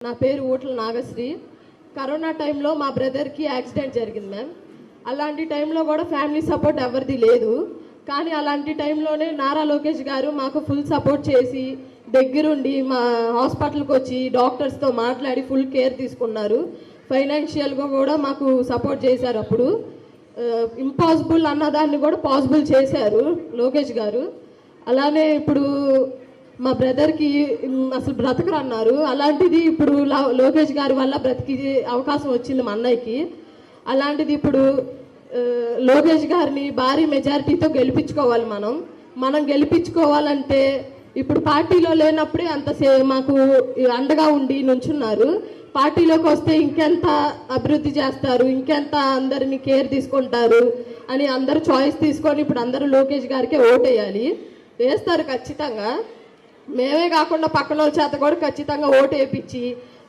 నా పేరు ఊట్ల నాగశ్రీ. కరోనా టైంలో మా బ్రదర్కి యాక్సిడెంట్ జరిగింది మ్యామ్. అలాంటి టైంలో కూడా ఫ్యామిలీ సపోర్ట్ ఎవరిది లేదు. కానీ అలాంటి టైంలోనే నారా లోకేష్ గారు మాకు ఫుల్ సపోర్ట్ చేసి దగ్గరుండి మా హాస్పిటల్కి వచ్చి డాక్టర్స్తో మాట్లాడి ఫుల్ కేర్ తీసుకున్నారు. ఫైనాన్షియల్గా కూడా మాకు సపోర్ట్ చేశారు. అప్పుడు ఇంపాసిబుల్ అన్నదాన్ని కూడా పాసిబుల్ చేశారు లోకేష్ గారు. అలానే ఇప్పుడు మా బ్రదర్కి అసలు బ్రతకరు అన్నారు. అలాంటిది ఇప్పుడు లోకేష్ గారి వల్ల బ్రతికి అవకాశం వచ్చింది మా అన్నయ్యకి. అలాంటిది ఇప్పుడు లోకేష్ గారిని భారీ మెజారిటీతో గెలిపించుకోవాలి. మనం గెలిపించుకోవాలంటే ఇప్పుడు పార్టీలో లేనప్పుడే అంత మాకు అండగా ఉండి నుంచున్నారు. పార్టీలోకి వస్తే ఇంకెంత అభివృద్ధి చేస్తారు, ఇంకెంత అందరిని కేర్ తీసుకుంటారు అని అందరూ చాయిస్ తీసుకొని ఇప్పుడు అందరూ లోకేష్ గారికే ఓటేయాలి. వేస్తారు ఖచ్చితంగా. మేమే కాకుండా పక్కన వాళ్ళ చేత కూడా ఖచ్చితంగా ఓటు వేయించి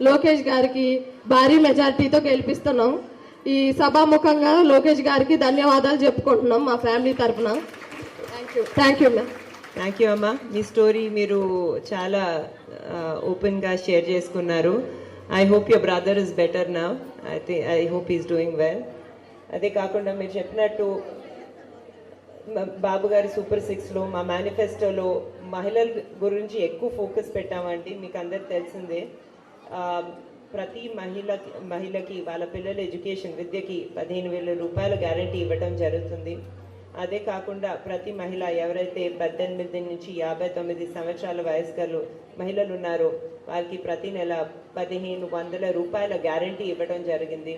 లోకేష్ గారికి భారీ మెజారిటీతో గెలిపిస్తున్నాం. ఈ సభాముఖంగా లోకేష్ గారికి ధన్యవాదాలు చెప్పుకుంటున్నాం మా ఫ్యామిలీ తరఫున. Thank you ma'am. Thank you అమ్మా. మీ స్టోరీ మీరు చాలా ఓపెన్గా షేర్ చేసుకున్నారు. I hope your brother is better now. I hope is doing well. అదే కాకుండా మీరు చెప్పినట్టు బాబు గారి సూపర్ 6లో మా మేనిఫెస్టోలో మహిళల గురించి ఎక్కువ ఫోకస్ పెట్టామండి. మీకు అందరికి తెలిసిందే. ప్రతి మహిళకి వాళ్ళ పిల్లల ఎడ్యుకేషన్ విద్యకి 15,000 రూపాయల గ్యారంటీ ఇవ్వడం జరుగుతుంది. అదే కాకుండా ప్రతి మహిళ ఎవరైతే 18 నుంచి 59 సంవత్సరాల వయస్కులు మహిళలు ఉన్నారో వారికి ప్రతి నెల 1,500 రూపాయల గ్యారంటీ ఇవ్వడం జరిగింది.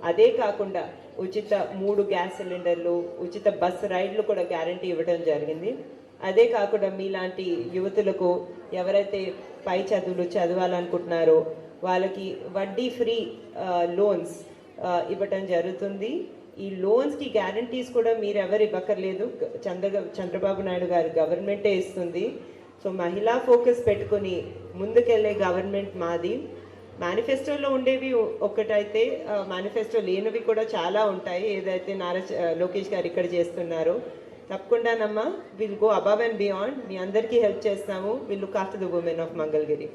అదే కాకుండా ఉచిత 3 గ్యాస్ సిలిండర్లు, ఉచిత బస్ రైడ్లు కూడా గ్యారంటీ ఇవ్వడం జరిగింది. అదే కాకుండా మీలాంటి యువతులకు ఎవరైతే పై చదువులు చదవాలనుకుంటున్నారో వాళ్ళకి వడ్డీ ఫ్రీ లోన్స్ ఇవ్వటం జరుగుతుంది. ఈ లోన్స్కి గ్యారంటీస్ కూడా మీరు ఎవరు ఇవ్వక్కర్లేదు, చంద్రబాబు నాయుడు గారు గవర్నమెంటే ఇస్తుంది. సో మహిళా ఫోకస్ పెట్టుకుని ముందుకెళ్ళే గవర్నమెంట్ మాది. మేనిఫెస్టోలో ఉండేవి ఒక్కటైతే మేనిఫెస్టో లేనివి కూడా చాలా ఉంటాయి. ఏదైతే లోకేష్ గారు ఇక్కడ చేస్తున్నారో తప్పకుండానమ్మా will go above and beyond. మీ అందరికీ హెల్ప్ చేస్తాము. Will look after the women of Mangalagiri.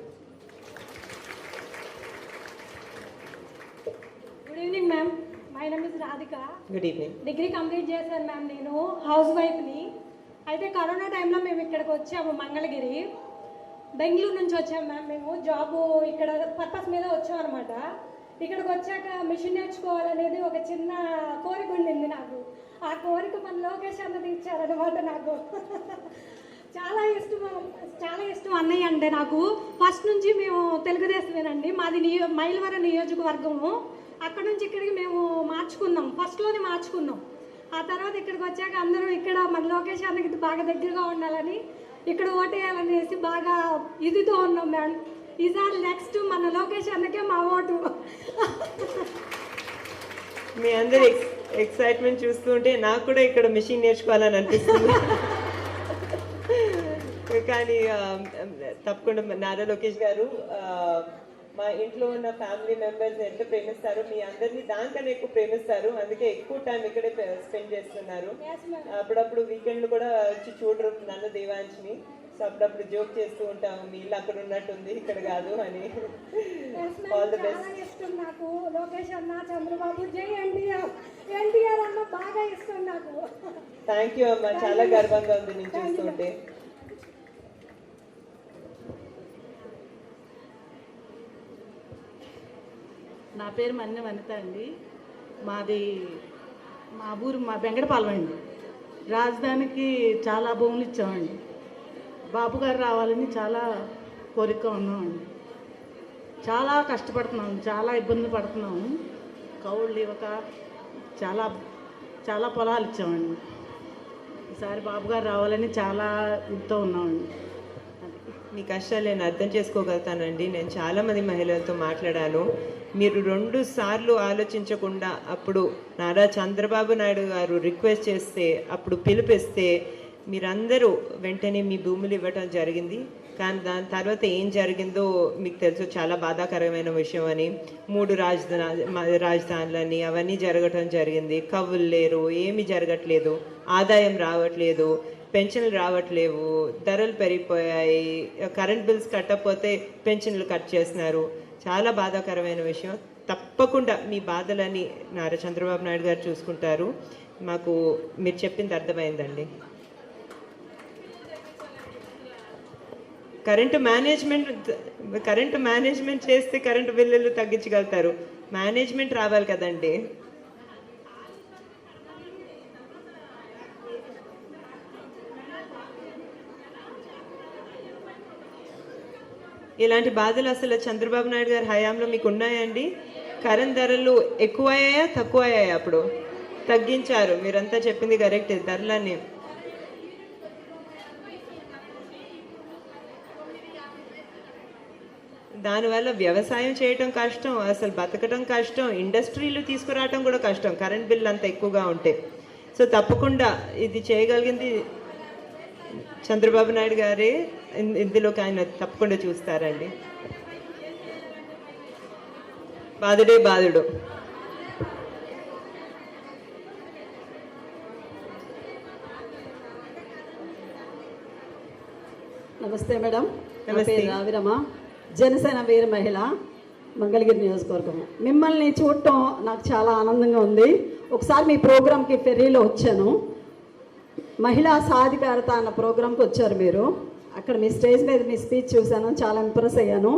Good evening ma'am. My name is Radhika. Good evening. Degree complete చేశాను మ్యామ్. నేను హౌస్ వైఫ్ని. అయితే కరోనా టైంలో మేము ఇక్కడికి వచ్చాము మంగళగిరి. బెంగళూరు నుంచి వచ్చాము మ్యామ్. మేము జాబు ఇక్కడ పర్పస్ మీద వచ్చాం అనమాట. ఇక్కడికి వచ్చాక మిషన్ నేర్చుకోవాలనేది ఒక చిన్న కోరిక ఉండింది నాకు. ఆ కోరిక మన లోకేష్ అన్నది ఇచ్చారనమాట. నాకు చాలా ఇష్టం అన్నయ్య అంటే. నాకు ఫస్ట్ నుంచి మేము తెలుగుదేశమేనండి. మాది మైలవరం నియోజకవర్గము. అక్కడ నుంచి ఇక్కడికి మేము మార్చుకున్నాం, ఫస్ట్లోనే మార్చుకున్నాం. ఆ తర్వాత ఇక్కడికి వచ్చాక అందరూ ఇక్కడ మన లోకేష్ అన్నకి బాగా దగ్గరగా ఉండాలని ఇక్కడ ఓటేయాలనేసి బాగా ఇదితో ఉన్నాం మేడం. ఈసారి నెక్స్ట్ మన లోకేష్ అన్నకే మా ఓటు. మీ అందరి ఎక్సైట్మెంట్ చూస్తుంటే నాకు కూడా ఇక్కడ మిషన్ నేర్చుకోవాలని అనిపిస్తుంది. కానీ తప్పకుండా నారా లోకేష్ గారు మా ఇంట్లో ఉన్న ఫ్యామిలీ మెంబర్స్ ఎంత ప్రేమిస్తారు, మీ అందరినీ దానికన్నా ఎక్కువ ప్రేమిస్తారు. అందుకే ఎక్కువ టైం ఇక్కడే స్పెండ్ చేస్తున్నారు. అప్పుడప్పుడు వీకెండ్లు కూడా వచ్చి చూడరు నన్ను దేవాంశ్ని. సో అప్పుడప్పుడు జోక్ చేస్తూ ఉంటాము, మీ ఇల్లు అక్కడ ఉన్నట్టుంది ఇక్కడ కాదు అని. All the best. ఇష్టం నాకు లోకేష్ అన్న, చంద్రబాబు, జై ఎన్టీఆర్ అన్న బాగా ఇష్టం నాకు. థ్యాంక్ యూ అమ్మా. చాలా గర్వంగా ఉంది నేను చూస్తుంటే. నా పేరు మన్నె వనిత అండి. మా ఊరు బెంగడపాలెం అండి. రాజధానికి చాలా భూములు ఇచ్చామండి. బాబు గారు రావాలని చాలా కోరిక ఉన్నామండి. చాలా కష్టపడుతున్నాము, చాలా ఇబ్బందులు పడుతున్నాము. కౌళ్ళు ఇవ్వక చాలా పొలాలు ఇచ్చామండి. ఈసారి బాబు గారు రావాలని చాలా ఇదితో ఉన్నామండి. మీ కష్టాలు నేను అర్థం చేసుకోగలుగుతానండి. నేను చాలామంది మహిళలతో మాట్లాడాను. మీరు 2 సార్లు ఆలోచించకుండా అప్పుడు నారా చంద్రబాబు నాయుడు గారు రిక్వెస్ట్ చేస్తే, అప్పుడు పిలిపిస్తే మీరందరూ వెంటనే మీ భూములు ఇవ్వటం జరిగింది. కానీ దాని తర్వాత ఏం జరిగిందో మీకు తెలుసు, చాలా బాధాకరమైన విషయం అని. 3 రాజధానులని అవన్నీ జరగటం జరిగింది. కవులు లేరు, ఏమి జరగట్లేదు, ఆదాయం రావట్లేదు, పెన్షన్లు రావట్లేవు, ధరలు పెరిగిపోయాయి, కరెంట్ బిల్స్ కట్టకపోతే పెన్షన్లు కట్ చేస్తున్నారు. చాలా బాధాకరమైన విషయం. తప్పకుండా మీ బాధలని నారా చంద్రబాబు నాయుడు గారు చూసుకుంటారు. మాకు మీరు చెప్పింది అర్థమైందండి. కరెంటు మేనేజ్మెంట్ చేస్తే కరెంటు బిల్లులు తగ్గించగలుగుతారు. మేనేజ్మెంట్ రావాలి కదండి. ఇలాంటి బాధలు అసలు చంద్రబాబు నాయుడు గారి హయాంలో మీకు ఉన్నాయండి? కరెంట్ ధరలు ఎక్కువయ్యాయా తక్కువ అయ్యాయా? అప్పుడు తగ్గించారు. మీరంతా చెప్పింది కరెక్ట్. ధరలన్నీ దానివల్ల వ్యవసాయం చేయటం కష్టం, అసలు బతకటం కష్టం, ఇండస్ట్రీలు తీసుకురావటం కూడా కష్టం కరెంట్ బిల్ అంత ఎక్కువగా ఉంటే. సో తప్పకుండా ఇది చేయగలిగింది చంద్రబాబు నాయుడు గారే. ఇందులోకి ఆయన తప్పకుండా చూస్తారండి. బాధుడే బాధుడు. నమస్తే మేడం. నమస్తే. రావిరమ, జనసేన వీర మహిళ, మంగళగిరి నియోజకవర్గం. మిమ్మల్ని చూడటం నాకు చాలా ఆనందంగా ఉంది. ఒకసారి మీ ప్రోగ్రామ్కి ఫెర్రీలో వచ్చాను. మహిళా సాధికారత అన్న ప్రోగ్రామ్కి వచ్చారు మీరు. అక్కడ మీ స్టేజ్ మీద మీ స్పీచ్ చూశాను, చాలా ఇంప్రెస్ అయ్యాను.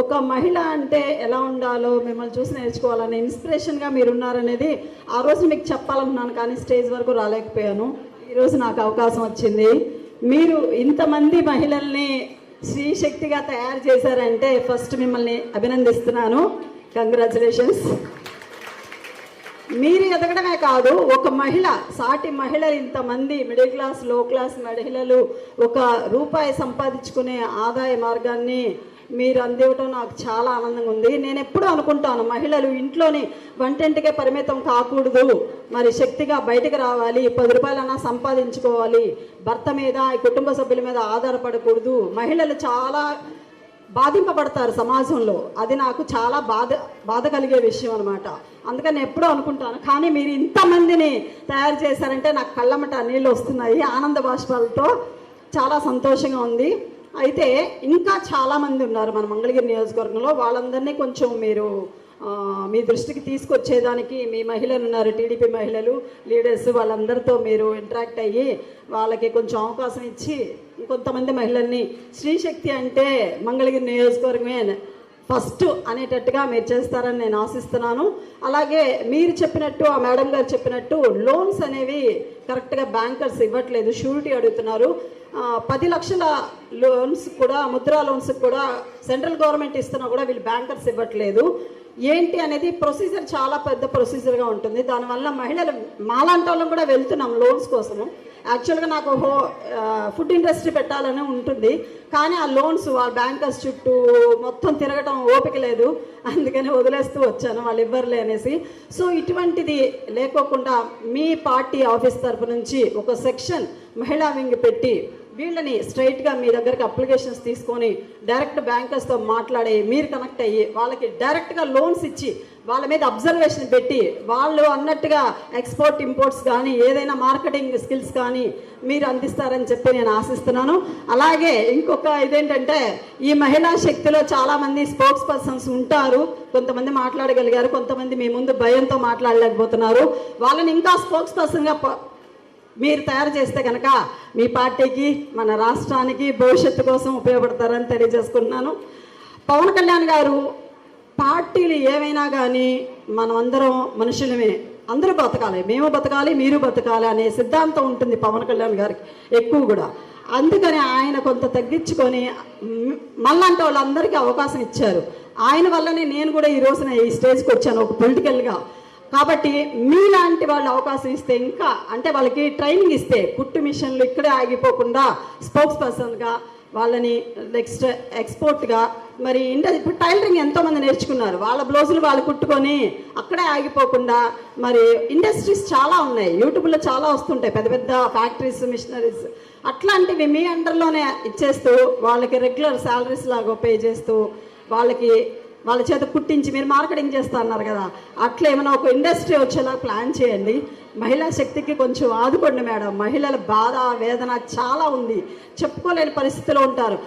ఒక మహిళ అంటే ఎలా ఉండాలో మిమ్మల్ని చూసి నేర్చుకోవాలనే ఇన్స్పిరేషన్గా మీరు ఉన్నారనేది ఆ రోజు మీకు చెప్పాలనుకున్నాను, కానీ స్టేజ్ వరకు రాలేకపోయాను. ఈరోజు నాకు అవకాశం వచ్చింది. మీరు ఇంతమంది మహిళల్ని శ్రీశక్తిగా తయారు చేశారంటే ఫస్ట్ మిమ్మల్ని అభినందిస్తున్నాను. కంగ్రాచులేషన్స్. మీరు ఎదగడమే కాదు, ఒక మహిళ, సాటి మహిళలు, ఇంతమంది మిడిల్ క్లాస్, లో క్లాస్ మహిళలు ఒక రూపాయి సంపాదించుకునే ఆదాయ మార్గాన్ని మీరు అందివ్వటం నాకు చాలా ఆనందంగా ఉంది. నేను ఎప్పుడూ అనుకుంటాను, మహిళలు ఇంట్లోని వంటింటికే పరిమితం కాకూడదు, మరి శక్తిగా బయటకు రావాలి, 10 రూపాయలన్నా సంపాదించుకోవాలి, భర్త మీద, కుటుంబ సభ్యుల మీద ఆధారపడకూడదు. మహిళలు చాలా బాధింపబడతారు సమాజంలో. అది నాకు చాలా బాధ కలిగే విషయం అనమాట. అందుకని ఎప్పుడూ అనుకుంటాను. కానీ మీరు ఇంతమందిని తయారు చేశారంటే నాకు కళ్ళమట నీళ్ళు వస్తున్నాయి ఆనంద బాష్పాలతో. చాలా సంతోషంగా ఉంది. అయితే ఇంకా చాలామంది ఉన్నారు మన మంగళగిరి నియోజకవర్గంలో. వాళ్ళందరినీ కొంచెం మీరు మీ దృష్టికి తీసుకొచ్చేదానికి, మీ మహిళలు ఉన్నారు, టీడీపీ మహిళలు లీడర్స్, వాళ్ళందరితో మీరు ఇంటరాక్ట్ అయ్యి వాళ్ళకి కొంచెం అవకాశం ఇచ్చి కొంతమంది మహిళల్ని శ్రీశక్తి అంటే మంగళగిరి నియోజకవర్గమే ఫస్ట్ అనేటట్టుగా మీరు చేస్తారని నేను ఆశిస్తున్నాను. అలాగే మీరు చెప్పినట్టు, ఆ మేడం గారు చెప్పినట్టు, లోన్స్ అనేవి కరెక్ట్గా బ్యాంకర్స్ ఇవ్వట్లేదు, షూరిటీ అడుగుతున్నారు. 10 లక్షల లోన్స్ కూడా, ముద్రా లోన్స్ కూడా సెంట్రల్ గవర్నమెంట్ ఇస్తున్నా కూడా వీళ్ళు బ్యాంకర్స్ ఇవ్వట్లేదు. ఏంటి అనేది ప్రొసీజర్ చాలా పెద్ద ప్రొసీజర్గా ఉంటుంది. దానివల్ల మహిళలు, మాలాంటి వాళ్ళం కూడా వెళ్తున్నాం లోన్స్ కోసము. యాక్చువల్గా నాకు ఫుడ్ ఇండస్ట్రీ పెట్టాలని ఉంటుంది, కానీ ఆ లోన్స్ వాళ్ళ బ్యాంకర్స్ చుట్టూ మొత్తం తిరగటం ఓపిక లేదు, అందుకని వదిలేస్తూ వచ్చాను, వాళ్ళు ఇవ్వరులే అనేసి. సో ఇటువంటిది లేకోకుండా మీ పార్టీ ఆఫీస్ తరపు నుంచి ఒక సెక్షన్ మహిళా వింగ్ పెట్టి వీళ్ళని స్ట్రైట్గా మీ దగ్గరికి అప్లికేషన్స్ తీసుకొని డైరెక్ట్ బ్యాంకర్స్తో మాట్లాడి మీరు కనెక్ట్ అయ్యి వాళ్ళకి డైరెక్ట్గా లోన్స్ ఇచ్చి వాళ్ళ మీద అబ్జర్వేషన్ పెట్టి వాళ్ళు అన్నట్టుగా ఎక్స్పోర్ట్ ఇంపోర్ట్స్ కానీ ఏదైనా మార్కెటింగ్ స్కిల్స్ కానీ మీరు అందిస్తారని చెప్పి నేను ఆశిస్తున్నాను. అలాగే ఇంకొక ఇదేంటంటే, ఈ మహిళా శక్తిలో చాలామంది స్పోక్స్ పర్సన్స్ ఉంటారు, కొంతమంది మాట్లాడగలిగారు, కొంతమంది మీ ముందు భయంతో మాట్లాడలేకపోతున్నారు. వాళ్ళని ఇంకా స్పోక్స్ పర్సన్గా మీరు తయారు చేస్తే కనుక మీ పార్టీకి, మన రాష్ట్రానికి భవిష్యత్తు కోసం ఉపయోగపడతారని తెలియజేసుకుంటున్నాను. పవన్ కళ్యాణ్ గారు, పార్టీలు ఏమైనా కానీ మనం అందరం మనుషులమే, అందరూ బతకాలి, మేము బతకాలి, మీరు బతకాలి అనే సిద్ధాంతం ఉంటుంది పవన్ కళ్యాణ్ గారికి ఎక్కువ కూడా. అందుకని ఆయన కొంత తగ్గించుకొని మళ్ళంటే వాళ్ళందరికీ అవకాశం ఇచ్చారు. ఆయన వల్లనే నేను కూడా ఈ రోజున ఈ స్టేజ్కి వచ్చాను ఒక పొలిటికల్గా. కాబట్టి మీలాంటి వాళ్ళు అవకాశం ఇస్తే, ఇంకా అంటే వాళ్ళకి ట్రైనింగ్ ఇస్తే, కుట్టు మిషన్లు ఇక్కడే ఆగిపోకుండా స్పోక్స్ పర్సన్గా వాళ్ళని నెక్స్ట్ ఎక్స్పోర్ట్గా, మరి ఇప్పుడు టైలరింగ్ ఎంతోమంది నేర్చుకున్నారు, వాళ్ళ బ్లౌజులు వాళ్ళు కుట్టుకొని అక్కడే ఆగిపోకుండా, మరి ఇండస్ట్రీస్ చాలా ఉన్నాయి, యూట్యూబ్లో చాలా వస్తుంటాయి, పెద్ద పెద్ద ఫ్యాక్టరీస్, మిషనరీస్, అట్లాంటివి మీ అండర్లోనే ఇచ్చేస్తూ వాళ్ళకి రెగ్యులర్ శాలరీస్ లాగా పే చేస్తూ వాళ్ళ చేత కుట్టించి మీరు మార్కెటింగ్ చేస్తా అన్నారు కదా, అట్లా ఏమైనా ఒక ఇండస్ట్రీ వచ్చేలా ప్లాన్ చేయండి. మహిళా శక్తికి కొంచెం ఆదుకోండి మేడం. మహిళల బాధ వేదన చాలా ఉంది, చెప్పుకోలేని పరిస్థితిలో ఉంటారు.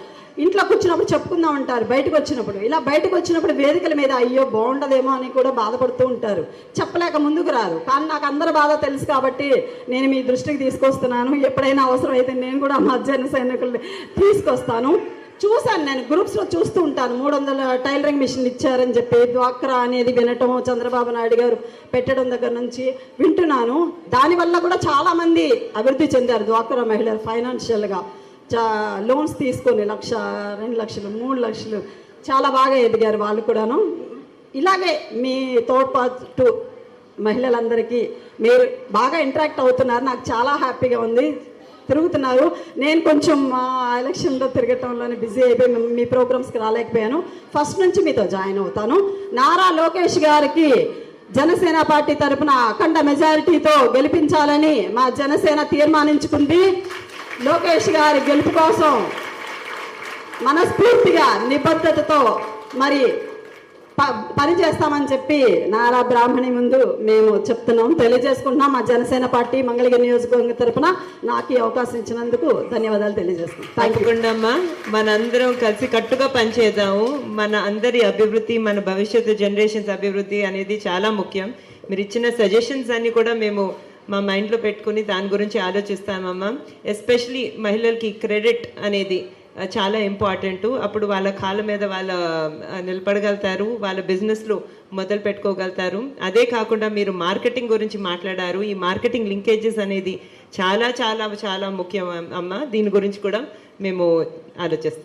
ఇంట్లో కూర్చున్నప్పుడు చెప్పుకుందాం అంటారు, బయటకు వచ్చినప్పుడు ఇలా బయటకు వచ్చినప్పుడు వేదికల మీద అయ్యో బాగుండదేమో అని కూడా బాధపడుతూ ఉంటారు, చెప్పలేక ముందుకు రారు. కానీ నాకు అందరి బాధ తెలుసు కాబట్టి నేను మీ దృష్టికి తీసుకొస్తున్నాను. ఎప్పుడైనా అవసరం అయితే నేను కూడా మా జన సైనికుల్ని తీసుకొస్తాను. చూశాను, నేను గ్రూప్స్లో చూస్తూ ఉంటాను. 300 టైలరింగ్ మిషన్ ఇచ్చారని చెప్పి డ్వాక్రా అనేది వినటం, చంద్రబాబు నాయుడు గారు పెట్టడం దగ్గర నుంచి వింటున్నాను. దానివల్ల కూడా చాలామంది అభివృద్ధి చెందారు డ్వాక్రా మహిళలు ఫైనాన్షియల్గా. లోన్స్ తీసుకొని 1 లక్ష, 2 లక్షలు, 3 లక్షలు చాలా బాగా ఎదిగారు వాళ్ళు కూడాను. ఇలాగే మీ తోడ్పాటు మహిళలందరికీ మీరు బాగా ఇంటరాక్ట్ అవుతున్నారు, నాకు చాలా హ్యాపీగా ఉంది. తిరుగుతున్నారు. నేను కొంచెం ఎలక్షన్లో తిరగటంలోనే బిజీ అయిపోయి మీ ప్రోగ్రామ్స్కి రాలేకపోయాను. ఫస్ట్ నుంచి మీతో జాయిన్ అవుతాను. నారా లోకేష్ గారికి జనసేన పార్టీ తరఫున అఖండ మెజారిటీతో గెలిపించాలని మా జనసేన తీర్మానించుకుంది. లోకేష్ గారి గెలుపు కోసం మనస్ఫూర్తిగా నిబద్ధతతో మరి పని చేస్తామని చెప్పి నారా బ్రాహ్మణి ముందు మేము చెప్తున్నాం, తెలియజేసుకుంటున్నాం. మా జనసేన పార్టీ మంగళగిరి నియోజకవర్గం తరఫున నాకు ఈ అవకాశం ఇచ్చినందుకు ధన్యవాదాలు తెలియజేస్తున్నాం. తప్పకుండా అమ్మా, మనందరం కలిసి కట్టుగా పనిచేద్దాము. మన అందరి అభివృద్ధి, మన భవిష్యత్తు జనరేషన్స్ అభివృద్ధి అనేది చాలా ముఖ్యం. మీరు ఇచ్చిన సజెషన్స్ అన్ని కూడా మేము మా మైండ్లో పెట్టుకుని దాని గురించి ఆలోచిస్తామమ్మా. ఎస్పెషలీ మహిళలకి క్రెడిట్ అనేది చాలా ఇంపార్టెంట్. అప్పుడు వాళ్ళ కాళ్ళ మీద వాళ్ళ నిలబడగలుగుతారు, వాళ్ళ బిజినెస్లు మొదలు పెట్టుకోగలుగుతారు. అదే కాకుండా మీరు మార్కెటింగ్ గురించి మాట్లాడారు. ఈ మార్కెటింగ్ లింకేజెస్ అనేది చాలా చాలా చాలా ముఖ్యం అమ్మ. దీని గురించి కూడా మేము ఆలోచిస్తాం.